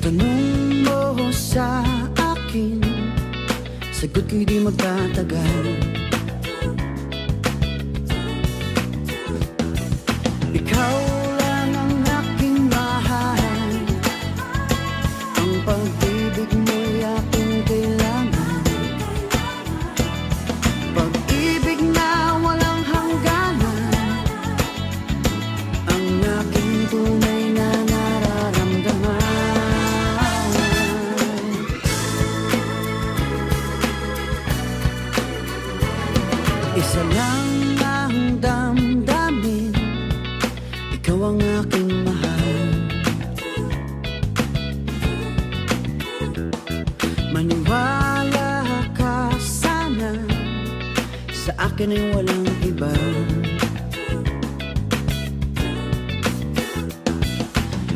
tanong mo sa akin, sagot ko'y di magtatagal. Ikaw lang ang aking mahal, ang pag-ibig mo'y aking kailangan. Pag-ibig na walang hangganan, ang aking tunay na nararamdaman. Isa lang ang damdamin, ikaw ang aking mahal. Maniwala ka sana, sa akin ay walang iba.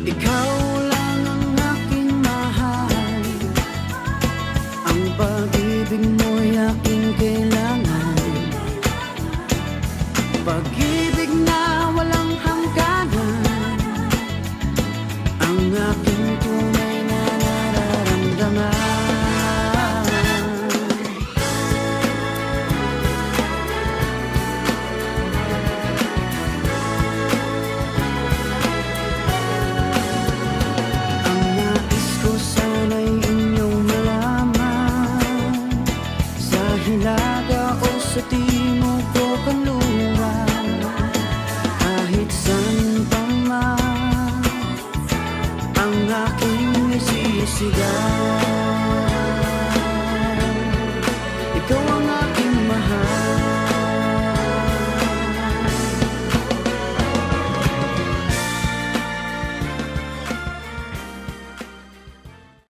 Ikaw lang ang aking mahal, ang pag-ibig mo'y aking kailangan. Pag-ibig na walang hangganan, ang aking tunay na nararamdaman. Ang nais ko sana'y inyong malaman, sa hilaga o sa timog o kanluran, kahit saan pa man ang aking isisigaw.